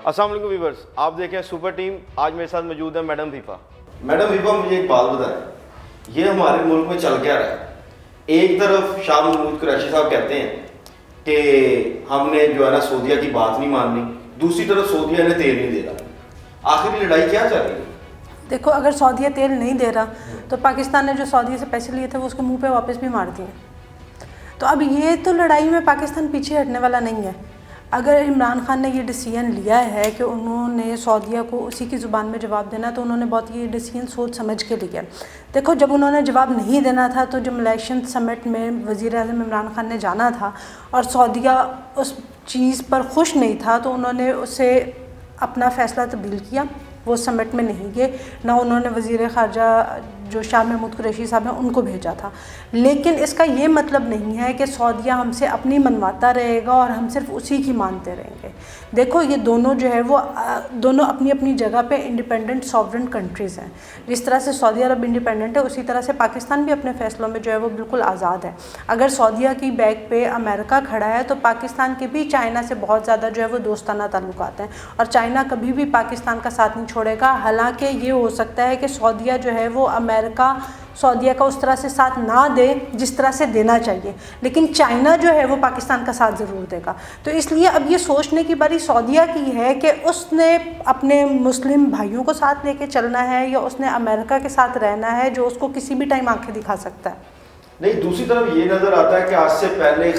अस्सलाम वालेकुम व्यूअर्स, आप देखें सुपर टीम। आज मेरे साथ मौजूद है मैडम वीफा। मैडम वीफा, मुझे एक बात बताएं, ये हमारे मुल्क में चल क्या रहा है? एक तरफ शाह महमूद कुरैशी साहब कहते हैं कि हमने जो है ना सऊदीया की बात नहीं माननी, दूसरी तरफ सऊदीया ने तेल नहीं दे रहा। आखिर लड़ाई क्या चल रही है? देखो, अगर सऊदीया तेल नहीं दे रहा तो पाकिस्तान ने जो सऊदीया से पैसे लिए थे वो उसके मुंह पे वापस भी मार दिए। तो अब ये तो लड़ाई में पाकिस्तान पीछे हटने वाला नहीं है। अगर इमरान खान ने ये डिसीजन लिया है कि उन्होंने सऊदीया को उसी की ज़ुबान में जवाब देना, तो उन्होंने बहुत ये डिसीजन सोच समझ के लिया। देखो, जब उन्होंने जवाब नहीं देना था तो जो मलेशियन समिट में वज़ीर-ए-आज़म इमरान खान ने जाना था और सऊदीया उस चीज़ पर खुश नहीं था, तो उन्होंने उससे अपना फ़ैसला तब्दील किया, वो समिट में नहीं गए। ना उन्होंने वज़ीर ख़ारजा जो शाह महमूद कुरैशी साहब हैं उनको भेजा था। लेकिन इसका ये मतलब नहीं है कि सऊदीया हमसे अपनी मनवाता रहेगा और हम सिर्फ उसी की मानते रहेंगे। देखो, ये दोनों जो है वो दोनों अपनी अपनी जगह पे इंडिपेंडेंट सॉवरेन कंट्रीज़ हैं। जिस तरह से सऊदी अरब इंडिपेंडेंट है, उसी तरह से पाकिस्तान भी अपने फ़ैसलों में जो है वो बिल्कुल आज़ाद है। अगर सऊदीया की बैक पे अमेरिका खड़ा है तो पाकिस्तान के भी चाइना से बहुत ज़्यादा जो है वो दोस्ताना ताल्लुकात हैं और चाइना कभी भी पाकिस्तान का साथ नहीं छोड़ेगा। हालांकि ये हो सकता है कि सऊदीया जो है वो अमेरिका सऊदीया का उस तरह से साथ ना दे जिस तरह से देना चाहिए, लेकिन चाइना जो है वो पाकिस्तान का साथ ज़रूर देगा। तो इसलिए अब ये सोचने की बारी सऊदीया की है कि उसने अपने मुस्लिम भाइयों को साथ लेके चलना है या उसने अमेरिका के साथ रहना है जो उसको किसी भी टाइम आंखें दिखा सकता है। नहीं, दूसरी तरफ ये नज़र आता है कि आज से पहले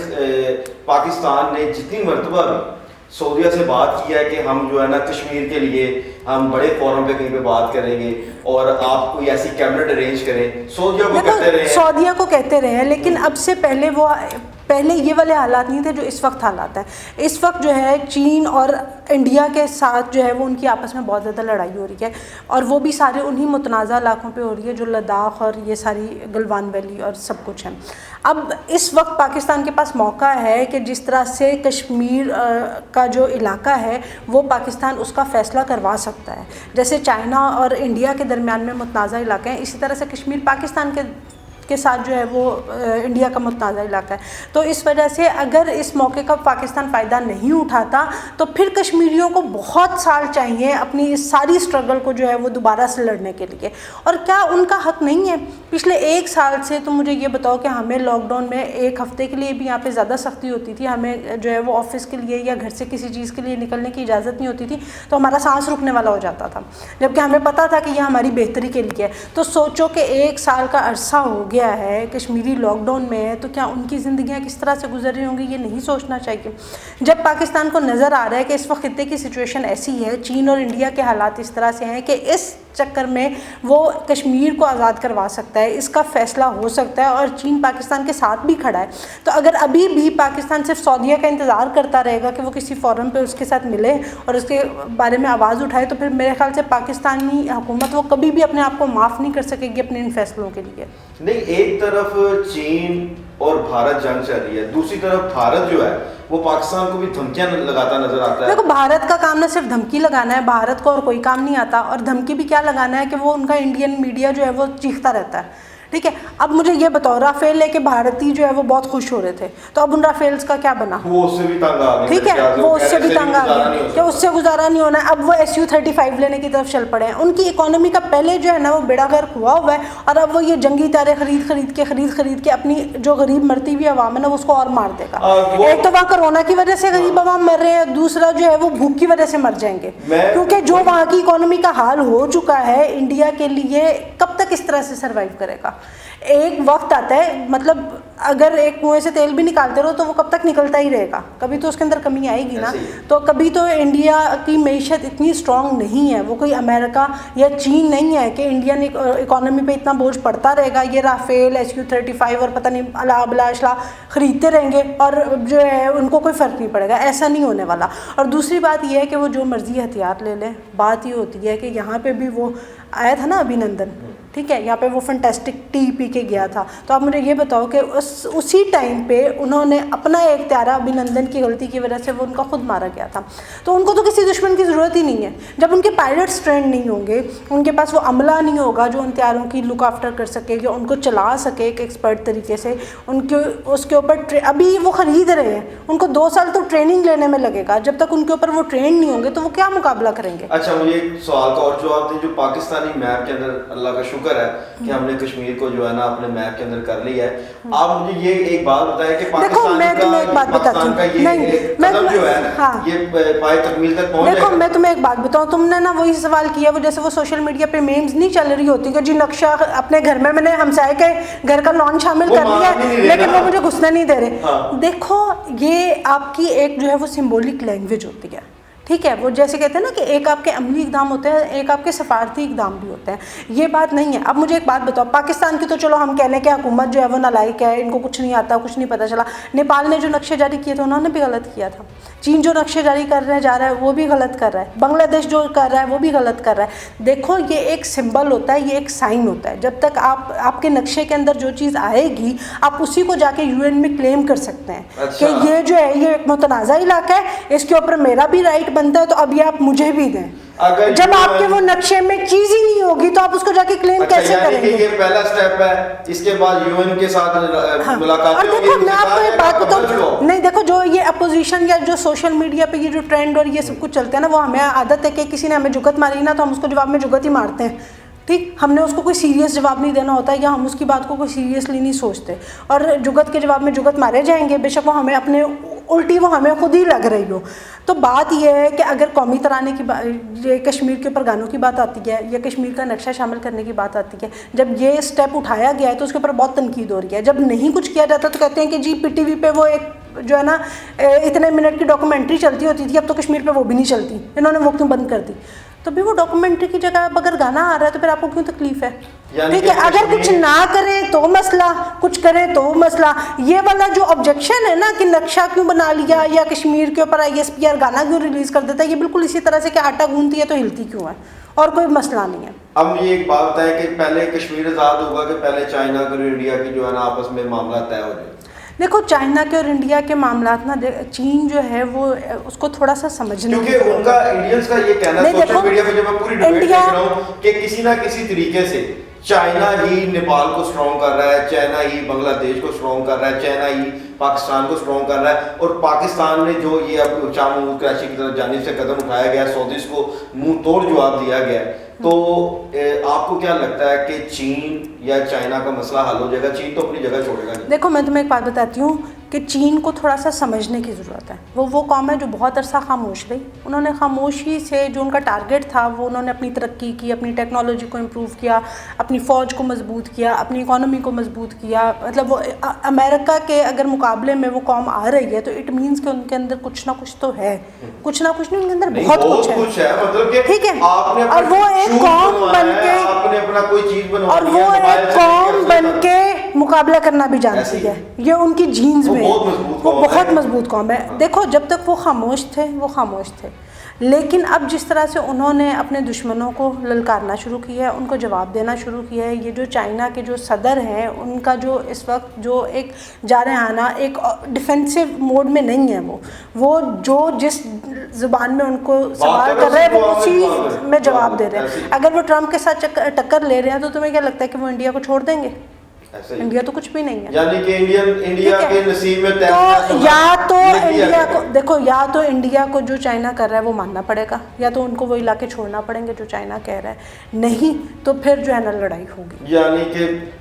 पाकिस्तान ने जितनी मरतबा भी सऊदीया से बात किया है कि हम जो है ना कश्मीर के लिए हम बड़े फोरम पे कहीं पे बात करेंगे और आप कोई ऐसी कैबिनेट अरेंज करें, सऊदीया को कहते रहे हैं। सऊदीया को कहते रहे हैं, लेकिन अब से पहले ये वाले हालात नहीं थे जो इस वक्त हालात हैं। इस वक्त जो है चीन और इंडिया के साथ जो है वो उनकी आपस में बहुत ज़्यादा लड़ाई हो रही है और वो भी सारे उन्हीं मुतनाज़ा इलाकों पे हो रही है जो लद्दाख और ये सारी गलवान वैली और सब कुछ है। अब इस वक्त पाकिस्तान के पास मौका है कि जिस तरह से कश्मीर का जो इलाका है वो पाकिस्तान उसका फ़ैसला करवा सकता है। जैसे चाइना और इंडिया के दरमियान में मुतनाज़ा इलाके हैं, इसी तरह से कश्मीर पाकिस्तान के साथ जो है वो इंडिया का मुतनाज़ा इलाका है। तो इस वजह से अगर इस मौके का पाकिस्तान फ़ायदा नहीं उठाता तो फिर कश्मीरियों को बहुत साल चाहिए अपनी इस सारी स्ट्रगल को जो है वो दोबारा से लड़ने के लिए। और क्या उनका हक नहीं है? पिछले 1 साल से तो मुझे ये बताओ कि हमें लॉकडाउन में 1 हफ़्ते के लिए भी यहाँ पे ज़्यादा सख्ती होती थी, हमें जो है वो ऑफिस के लिए या घर से किसी चीज़ के लिए निकलने की इजाज़त नहीं होती थी, तो हमारा सांस रुकने वाला हो जाता था, जबकि हमें पता था कि यह हमारी बेहतरी के लिए है। तो सोचो कि 1 साल का अरसा हो गया है, कश्मीरी लॉकडाउन में है, तो क्या उनकी ज़िंदगियाँ किस तरह से गुजर रही होंगी ये नहीं सोचना चाहिए? जब पाकिस्तान को नज़र आ रहा है कि इस वक्त खित्ते की सिचुएशन ऐसी है, चीन और इंडिया के हालात इस तरह से हैं कि इस चक्कर में वो कश्मीर को आज़ाद करवा सकता है, इसका फ़ैसला हो सकता है और चीन पाकिस्तान के साथ भी खड़ा है। तो अगर अभी भी पाकिस्तान सिर्फ सऊदीया का इंतज़ार करता रहेगा कि वो किसी फोरम पे उसके साथ मिले और उसके बारे में आवाज़ उठाए, तो फिर मेरे ख्याल से पाकिस्तानी हुकूमत वो कभी भी अपने आप को माफ़ नहीं कर सकेगी अपने इन फैसलों के लिए। नहीं, एक तरफ चीन और भारत जंग चल रही है, दूसरी तरफ भारत जो है वो पाकिस्तान को भी धमकियां लगाता नजर आता है। देखो, भारत का काम ना सिर्फ धमकी लगाना है, भारत को और कोई काम नहीं आता। और धमकी भी क्या लगाना है कि वो उनका इंडियन मीडिया जो है वो चीखता रहता है, ठीक है। अब मुझे ये बताओ, राफेल लेके भारतीय जो है वो बहुत खुश हो रहे थे, तो अब उन राफेल्स का क्या बना? वो उससे भी तंग आ गए, ठीक है, वो उससे भी तंग आ गए कि उससे गुजारा नहीं होना है। अब वो SU-35 लेने की तरफ चल पड़े हैं। उनकी इकोनॉमी का पहले जो है ना वो बेड़ा गर्क हुआ हुआ है और अब वो ये जंगी तारे खरीद के अपनी जो गरीब मरती हुई आवाम है ना उसको और मार देगा। एक तो वहाँ कोरोना की वजह से गरीब आवाम मर रहे हैं, दूसरा जो है वो भूख की वजह से मर जाएंगे, क्योंकि जो वहाँ की इकोनॉमी का हाल हो चुका है, इंडिया के लिए कब तक इस तरह से सर्वाइव करेगा? एक वक्त आता है, मतलब अगर एक कुएं से तेल भी निकालते रहो तो वो कब तक निकलता ही रहेगा, कभी तो उसके अंदर कमी आएगी ना। तो कभी तो इंडिया की मईशत इतनी स्ट्रॉन्ग नहीं है, वो कोई अमेरिका या चीन नहीं है कि इंडियन इकोनॉमी पे इतना बोझ पड़ता रहेगा। ये राफेल, SU-35 और पता नहीं अला ख़रीदते रहेंगे और जो है उनको कोई फ़र्क नहीं पड़ेगा, ऐसा नहीं होने वाला। और दूसरी बात यह है कि वो जो मर्ज़ी हथियार ले लें, बात ये होती है कि यहाँ पर भी वो आया था ना अभिनंदन, ठीक है, यहाँ पे वो फैंटास्टिक टी पी के गया था। तो आप मुझे ये बताओ कि उसी टाइम पे उन्होंने अपना एक त्यारा अभिनंदन की गलती की वजह से वो उनका खुद मारा गया था। तो उनको तो किसी दुश्मन की ज़रूरत ही नहीं है। जब उनके पायलट्स ट्रेंड नहीं होंगे, उनके पास वो अमला नहीं होगा जो उन त्यारों की लुक आफ्टर कर सके या उनको चला सके एक एक्सपर्ट तरीके से, उनके उसके ऊपर अभी वो ख़रीद रहे हैं, उनको 2 साल तो ट्रेनिंग लेने में लगेगा। जब तक उनके ऊपर वो ट्रेन नहीं होंगे तो वो क्या मुकाबला करेंगे। अच्छा, मुझे एक सवाल का और जवाब दें। जो पाकिस्तानी मैप के अंदर अल्लाह का शुक्र है कि हमने कश्मीर को जो है ना अपने मैप के अंदर कर लिया है। आप मुझे ये एक बात बताएं कि पाकिस्तान का ये कदम जो है ये पाए तकमील तक पहुंच देखो, मैं तुम्हें एक बात बताऊं, तुमने ना वही सवाल किया वो जैसे वो सोशल मीडिया पे मेम्स नहीं चल रही होती कि जी नक्शा अपने घर में मैंने हमसाए के घर का लॉन शामिल कर लिया लेकिन वो मुझे घुसने नहीं दे रहे। देखो, ये आपकी एक जो है वो सिंबॉलिक लैंग्वेज होती है, ठीक है। वो जैसे कहते हैं ना कि एक आपके अमली इक़दाम होते हैं, एक आपके सफारती इक़दाम भी होते हैं, ये बात नहीं है। अब मुझे एक बात बताओ, पाकिस्तान की तो चलो हम कह लें कि हुकूमत जो है वो नालायक है, इनको कुछ नहीं आता, कुछ नहीं पता चला। नेपाल ने जो नक्शे जारी किए थे उन्होंने भी गलत किया था। चीन जो नक्शे जारी करने जा रहा है वो भी गलत कर रहा है। बांग्लादेश जो कर रहा है वो भी गलत कर रहा है। देखो, ये एक सिंबल होता है, ये एक साइन होता है। जब तक आपके नक्शे के अंदर जो चीज़ आएगी आप उसी को जाके UN में क्लेम कर सकते हैं। अच्छा। कि ये जो है ये एक मुतनाज़ा इलाका है, इसके ऊपर मेरा भी राइट बनता है, तो अब ये आप मुझे भी दें। अगर जब आपके वो नक्शे में चीज ही नहीं होगी तो आप उसको जाके क्लेम कैसे करेंगे। ये पहला स्टेप है, इसके बाद UN के साथ मुलाकात होगी। देखो, मैं आपको एक बात बताऊं, नहीं देखो, जो ये अपोजिशन या जो सोशल मीडिया पे ये जो ट्रेंड और ये सब कुछ चलते हैं ना, वो हमें आदत है कि किसी ने हमें जुगत मारी ना तो हम उसको जवाब में जुगत ही मारते हैं, ठीक। हमने उसको कोई सीरियस जवाब नहीं देना होता या हम उसकी बात को कोई सीरियसली नहीं सोचते और जुगत के जवाब में जुगत मारे जाएंगे, बेशक वो हमें अपने उल्टी वो हमें खुद ही लग रही हो। तो बात यह है कि अगर कौमी तराने की ये कश्मीर के ऊपर गानों की बात आती है या कश्मीर का नक्शा शामिल करने की बात आती है, जब ये स्टेप उठाया गया है तो उसके ऊपर बहुत तनकीद हो रही है। जब नहीं कुछ किया जाता तो कहते हैं कि जी PTV पे वो एक जो है ना इतने मिनट की डॉक्यूमेंट्री चलती होती थी, अब तो कश्मीर पे वो भी नहीं चलती, इन्होंने वो क्यों बंद कर दी। तो भी वो डॉक्यूमेंट्री की जगह अब अगर गाना आ रहा है तो फिर आपको क्यों तकलीफ है, ठीक है। अगर कुछ ना करें तो मसला, कुछ करें तो मसला। ये वाला जो ऑब्जेक्शन है ना कि नक्शा क्यों बना लिया या कश्मीर के ऊपर ISPR गाना क्यों रिलीज कर देता है, ये बिल्कुल इसी तरह से कि आटा गूंथती है तो हिलती क्यों है, और कोई मसला नहीं है। अब ये एक बात बताएं कि पहले कश्मीर आज़ाद होगा कि पहले चाइना और इंडिया की जो है ना आपस में मामला तय हो जाए। देखो, चाइना के और इंडिया के मामलात ना, चीन जो है वो उसको थोड़ा सा समझने, क्योंकि उनका इंडियंस का ये कहना है सोशल मीडिया पे, जब मैं पूरी डिबेट देख रहा हूँ कि किसी ना किसी तरीके से चाइना ही नेपाल को स्ट्रॉन्ग कर रहा है, चाइना ही बांग्लादेश को स्ट्रॉन्ग कर रहा है, चाइना ही पाकिस्तान को स्ट्रॉन्ग कर रहा है, और पाकिस्तान ने जो ये अब शाह महमूद कुरैशी की तरफ जाने से कदम उठाया गया, सऊदीज को मुंह तोड़ जवाब दिया गया, तो आपको क्या लगता है कि चीन या चाइना का मसला हल हो जाएगा? चीन तो अपनी जगह छोड़ेगा नहीं। देखो, मैं तुम्हें एक बात बताती हूँ कि चीन को थोड़ा सा समझने की ज़रूरत है। वो कौम है जो बहुत अरसा खामोश रही। उन्होंने खामोशी से जो उनका टारगेट था वो उन्होंने अपनी तरक्की की, अपनी टेक्नोलॉजी को इम्प्रूव किया, अपनी फ़ौज को मजबूत किया, अपनी इकॉनमी को मजबूत किया। मतलब वो अमेरिका के अगर मुकाबले में वो कौम आ रही है तो इट मीन्स कि उनके अंदर कुछ ना कुछ तो है, कुछ ना कुछ नहीं, उनके अंदर बहुत कुछ है, मतलब ठीक है। और वो एक कौम बन के आपने अपना कोई चीज बनवा और वो एक कौम बन के मुकाबला करना भी जानती है, ये उनकी जीन्स में, वो बहुत मजबूत कौम है। देखो, जब तक वो खामोश थे, लेकिन अब जिस तरह से उन्होंने अपने दुश्मनों को ललकारना शुरू किया है, उनको जवाब देना शुरू किया है, ये जो चाइना के जो सदर हैं उनका जो इस वक्त जो एक जारहाना एक डिफेंसिव मोड में नहीं है, वो जो जिस ज़ुबान में उनको सवाल कर रहे हैं वो उसी में जवाब दे रहे हैं। अगर वो ट्रम्प के साथ टक्कर ले रहे हैं तो तुम्हें क्या लगता है कि वो इंडिया को छोड़ देंगे? इंडिया तो कुछ भी नहीं है, यानी कि इंडिया के नसीब में तो या तो इंडिया को देखो, या तो इंडिया को जो चाइना कर रहा है वो मानना पड़ेगा, या तो उनको वो इलाके छोड़ना पड़ेंगे जो चाइना कह रहा है, नहीं तो फिर जो है ना लड़ाई होगी। यानी कि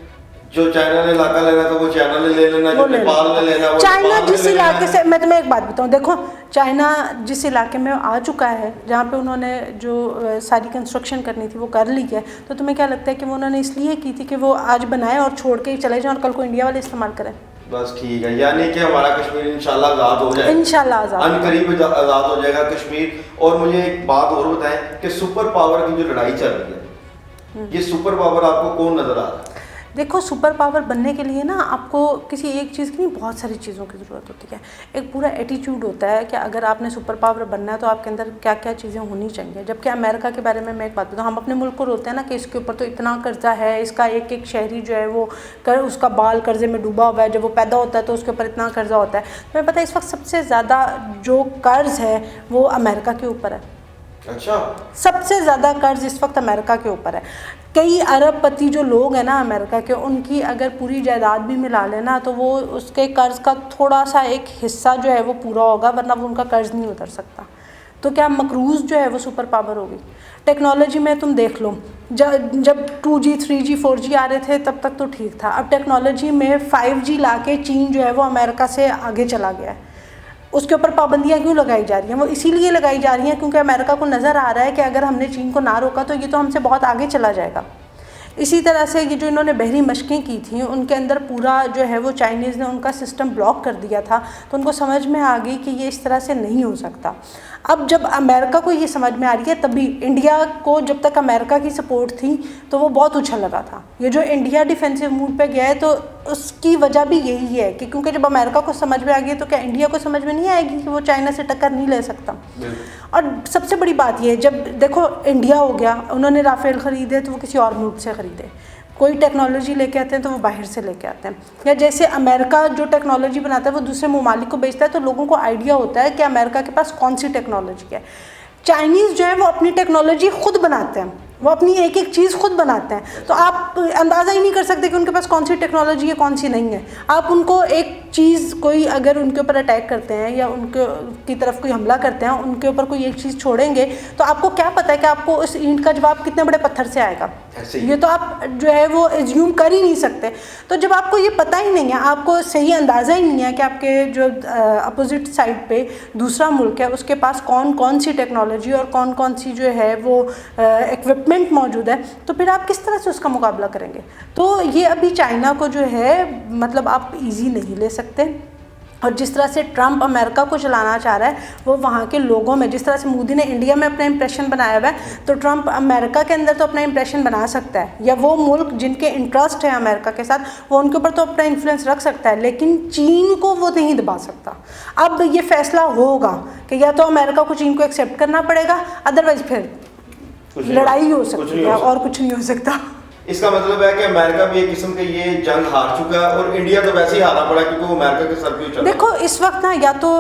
जो चाइना ने इलाका लेना था वो चाइना ने ले लेना, जो नेपाल ने लेना वो चाइना जिस इलाके से, मैं तुम्हें एक बात बताऊं, देखो चाइना जिस इलाके में आ चुका है, जहाँ पे उन्होंने जो सारी कंस्ट्रक्शन करनी थी वो कर ली है, तो तुम्हें क्या लगता है कि वो उन्होंने इसलिए की थी कि वो आज बनाए और छोड़ के चले जाएं और कल को इंडिया वाले इस्तेमाल करें? बस ठीक है, यानी कि हमारा कश्मीर इंशाल्लाह आज़ाद हो जाएगा, इंशाल्लाह अनकरीब आज़ाद हो जाएगा कश्मीर। और मुझे एक बात और बताएं कि सुपर पावर की जो लड़ाई चल रही है, ये सुपर पावर आपको कौन नजर आ रहा है? देखो सुपर पावर बनने के लिए ना आपको किसी एक चीज़ की नहीं, बहुत सारी चीज़ों की ज़रूरत होती है। एक पूरा एटीट्यूड होता है कि अगर आपने सुपर पावर बनना है तो आपके अंदर क्या क्या चीज़ें होनी चाहिए। जबकि अमेरिका के बारे में मैं एक बात बताऊँ, हम अपने मुल्क को रोते हैं ना कि इसके ऊपर तो इतना कर्जा है, इसका एक एक शहरी जो है वो उसका बाल कर्जे में डूबा हुआ है, जब वो पैदा होता है तो उसके ऊपर इतना कर्जा होता है। तुम्हें पता है इस वक्त सबसे ज़्यादा जो कर्ज है वो अमेरिका के ऊपर है। अच्छा, सबसे ज़्यादा कर्ज इस वक्त अमेरिका के ऊपर है। कई अरबपति जो लोग हैं ना अमेरिका के, उनकी अगर पूरी जायदाद भी मिला लेना तो वो उसके कर्ज का थोड़ा सा एक हिस्सा जो है वो पूरा होगा, वरना वो उनका कर्ज नहीं उतर सकता। तो क्या मकरूज़ जो है वो सुपर पावर होगी? टेक्नोलॉजी में तुम देख लो, जब 2G 3G 4G आ रहे थे तब तक तो ठीक था। अब टेक्नोलॉजी में 5G लाके चीन जो है वो अमेरिका से आगे चला गया है। उसके ऊपर पाबंदियां क्यों लगाई जा रही हैं? वो इसीलिए लगाई जा रही हैं क्योंकि अमेरिका को नज़र आ रहा है कि अगर हमने चीन को ना रोका तो ये तो हमसे बहुत आगे चला जाएगा। इसी तरह से ये जो इन्होंने बहरी मशकें की थी उनके अंदर पूरा जो है वो चाइनीज़ ने उनका सिस्टम ब्लॉक कर दिया था, तो उनको समझ में आ गई कि ये इस तरह से नहीं हो सकता। अब जब अमेरिका को ये समझ में आ रही है, तभी इंडिया को जब तक अमेरिका की सपोर्ट थी तो वो बहुत उछल लगा था। ये जो इंडिया डिफेंसिव मूड पे गया है तो उसकी वजह भी यही है कि क्योंकि जब अमेरिका को समझ में आ गई तो क्या इंडिया को समझ में नहीं आएगी कि वो चाइना से टक्कर नहीं ले सकता। और सबसे बड़ी बात ये है, जब देखो इंडिया हो गया, उन्होंने राफेल ख़रीदे तो वो किसी और मुल्क से ख़रीदे, कोई टेक्नोलॉजी लेके आते हैं तो वो बाहर से लेके आते हैं। या जैसे अमेरिका जो टेक्नोलॉजी बनाता है वो दूसरे ममालिक को बेचता है, तो लोगों को आइडिया होता है कि अमेरिका के पास कौन सी टेक्नोलॉजी है। चाइनीज़ जो है वो अपनी टेक्नोलॉजी खुद बनाते हैं, वो अपनी एक एक चीज़ खुद बनाते हैं, तो आप अंदाज़ा ही नहीं कर सकते कि उनके पास कौन सी टेक्नोलॉजी है कौन सी नहीं है। आप उनको एक चीज़ कोई अगर उनके ऊपर अटैक करते हैं या उनके की तरफ कोई हमला करते हैं, उनके ऊपर कोई एक चीज़ छोड़ेंगे तो आपको क्या पता है कि आपको उस ईंट का जवाब कितने बड़े पत्थर से आएगा? ये तो आप जो है वो एज्यूम कर ही नहीं सकते। तो जब आपको ये पता ही नहीं है, आपको सही अंदाज़ा ही नहीं है कि आपके जो अपोजिट साइड पे दूसरा मुल्क है उसके पास कौन कौन सी टेक्नोलॉजी और कौन कौन सी जो है वो इक्विपमेंट मौजूद है, तो फिर आप किस तरह से उसका मुकाबला करेंगे? तो ये अभी चाइना को जो है मतलब आप इजी नहीं ले सकते। और जिस तरह से ट्रंप अमेरिका को चलाना चाह रहा है वो वहाँ के लोगों में, जिस तरह से मोदी ने इंडिया में अपना इंप्रेशन बनाया हुआ है, तो ट्रंप अमेरिका के अंदर तो अपना इंप्रेशन बना सकता है, या वो मुल्क जिनके इंटरेस्ट है अमेरिका के साथ वो उनके ऊपर तो अपना इन्फ्लुएंस रख सकता है, लेकिन चीन को वो नहीं दबा सकता। अब ये फैसला होगा कि या तो अमेरिका को चीन को एक्सेप्ट करना पड़ेगा, अदरवाइज फिर लड़ाई हो सकती है और कुछ नहीं हो सकता। इसका मतलब है कि अमेरिका भी एक किस्म के ये जंग हार चुका है और इंडिया तो वैसे ही हारा पड़ा क्योंकि वो अमेरिका के सर पे चल रहा है। देखो इस वक्त ना या तो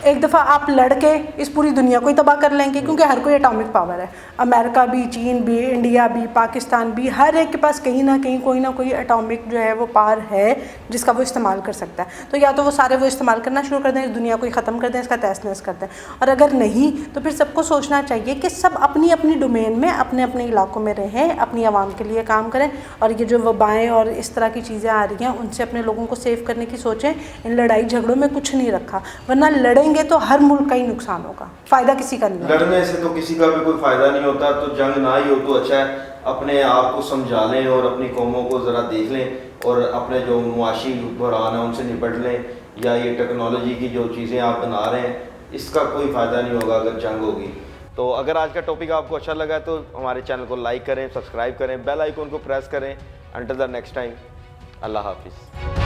एक दफ़ा आप लड़के इस पूरी दुनिया को ही तबाह कर लेंगे, क्योंकि हर कोई एटॉमिक पावर है, अमेरिका भी, चीन भी, इंडिया भी, पाकिस्तान भी, हर एक के पास कहीं ना कहीं कोई ना कोई एटॉमिक जो है वो पावर है जिसका वो इस्तेमाल कर सकता है। तो या तो वो सारे वो इस्तेमाल करना शुरू कर दें, इस दुनिया को ही ख़त्म कर दें, इसका तहस नहस कर दें, और अगर नहीं तो फिर सबको सोचना चाहिए कि सब अपनी अपनी डोमेन में अपने अपने इलाकों में रहें, अपनी आवाम के लिए काम करें, और ये जो वबाएँ और इस तरह की चीज़ें आ रही हैं उनसे अपने लोगों को सेव करने की सोचें। इन लड़ाई झगड़ों में कुछ नहीं रखा, वरना लड़ेंगे तो हर मुल्क का ही नुकसान होगा, फ़ायदा किसी का नहीं। लड़ने से तो किसी का भी कोई फ़ायदा नहीं होता, तो जंग ना ही हो तो अच्छा है। अपने आप को समझा लें और अपनी कौमों को ज़रा देख लें और अपने जो मुआशी बहरान है उनसे निपट लें, या ये टेक्नोलॉजी की जो चीज़ें आप बना रहे हैं इसका कोई फ़ायदा नहीं होगा अगर जंग होगी। तो अगर आज का टॉपिक आपको अच्छा लगा तो हमारे चैनल को लाइक करें, सब्सक्राइब करें, बेल आइकन को प्रेस करें। अंटिल द नेक्स्ट टाइम, अल्लाह हाफिज़।